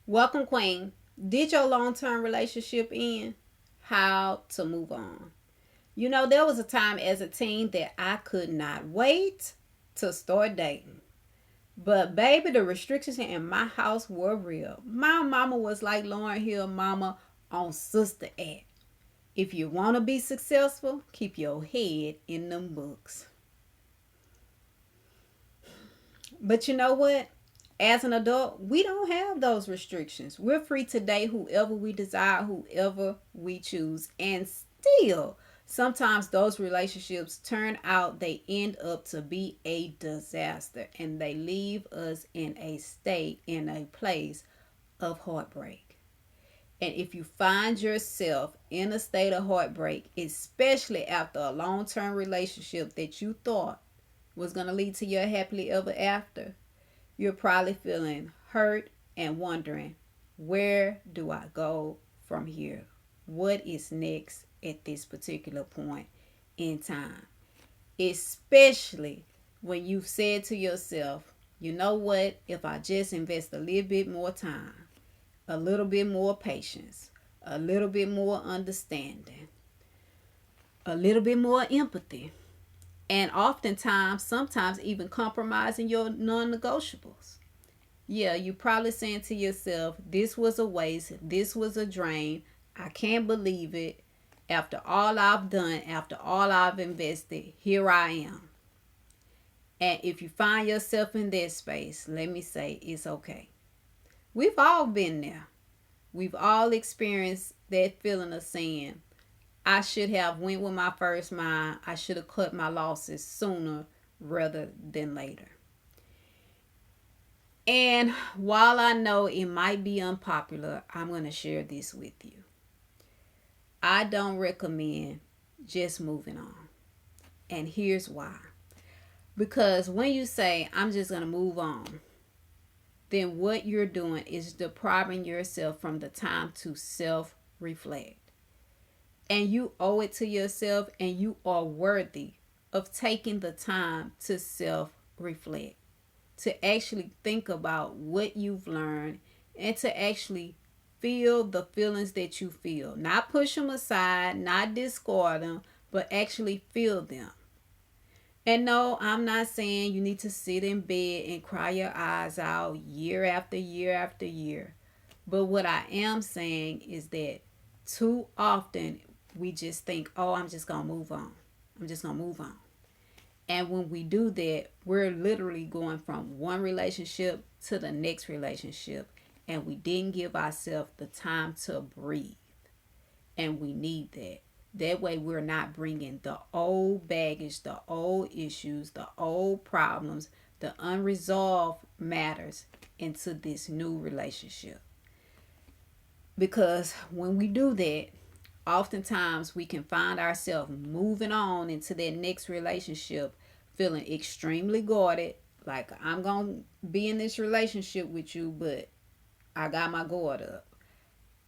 Welcome, Queen. Did your long term relationship end? How to move on? There was a time as a teen that I could not wait to start dating. But baby, the restrictions in my house were real. My mama was like Lauren Hill mama on Sister Act. If you want to be successful, keep your head in them books. But you know what? As an adult, we don't have those restrictions. We're free to date whoever we desire, whoever we choose. And still, sometimes those relationships turn out, they end up to be a disaster and they leave us in a state, in a place of heartbreak. And if you find yourself in a state of heartbreak, especially after a long term relationship that you thought was going to lead to your happily ever after, you're probably feeling hurt and wondering, where do I go from here? What is next at this particular point in time? Especially when you've said to yourself, you know what, if I just invest a little bit more time, a little bit more patience, a little bit more understanding, a little bit more empathy, and oftentimes, sometimes even compromising your non negotiables. Yeah, you probably saying to yourself, this was a waste, this was a drain, I can't believe it. After all I've done, after all I've invested, here I am. And if you find yourself in that space, let me say it's okay. We've all been there. We've all experienced that feeling of saying, I should have went with my first mind. I should have cut my losses sooner rather than later. And while I know it might be unpopular, I'm going to share this with you. I don't recommend just moving on. And here's why. Because when you say, I'm just going to move on, then what you're doing is depriving yourself from the time to self reflect. And you owe it to yourself, and you are worthy of taking the time to self reflect, to actually think about what you've learned, and to actually feel the feelings that you feel. Not push them aside, not discard them, but actually feel them. And no, I'm not saying you need to sit in bed and cry your eyes out year after year after year. But what I am saying is that too often we just think, oh, I'm just going to move on. I'm just going to move on. And when we do that, we're literally going from one relationship to the next relationship. And we didn't give ourselves the time to breathe. And we need that. That way, we're not bringing the old baggage, the old issues, the old problems, the unresolved matters into this new relationship. Because when we do that, oftentimes we can find ourselves moving on into that next relationship feeling extremely guarded. Like, I'm going to be in this relationship with you, but I got my guard up.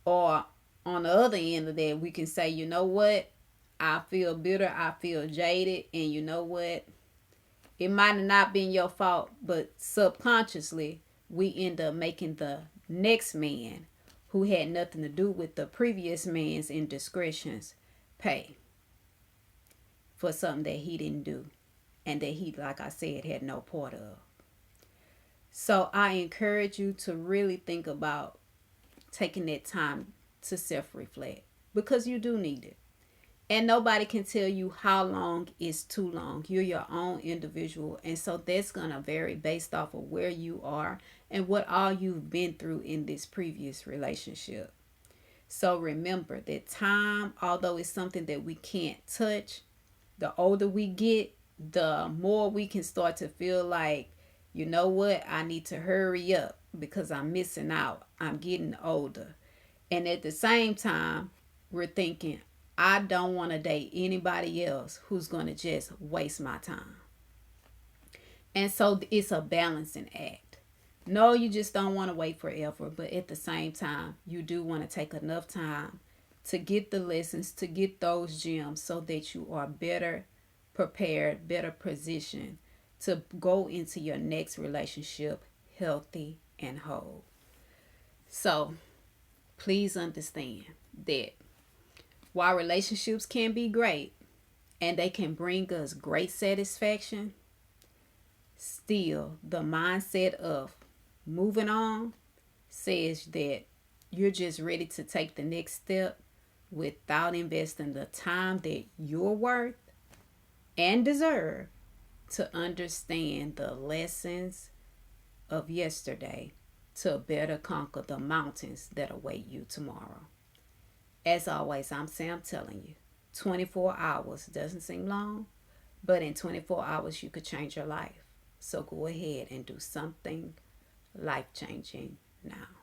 Or on the other end of that, we can say, you know what? I feel bitter. I feel jaded. And you know what? It might have not been your fault, but subconsciously, we end up making the next man who had nothing to do with the previous man's indiscretions pay for something that he didn't do and that he, like I said, had no part of. So I encourage you to really think about taking that time to self-reflect, because you do need it. And nobody can tell you how long is too long. You're your own individual. And so that's going to vary based off of where you are and what all you've been through in this previous relationship. So remember that time, although it's something that we can't touch, the older we get, the more we can start to feel like, you know what, I need to hurry up because I'm missing out. I'm getting older. And at the same time, we're thinking, I don't want to date anybody else who's going to just waste my time. And so it's a balancing act. No, you just don't want to wait forever, but at the same time, you do want to take enough time to get the lessons, to get those gems so that you are better prepared, better positioned to go into your next relationship healthy and whole. So please understand that while relationships can be great and they can bring us great satisfaction, still the mindset of moving on says that you're just ready to take the next step without investing the time that you're worth and deserve to understand the lessons of yesterday to better conquer the mountains that await you tomorrow. As always, I'm Sam telling you, 24 hours doesn't seem long, but in 24 hours, you could change your life. So go ahead and do something life changing now.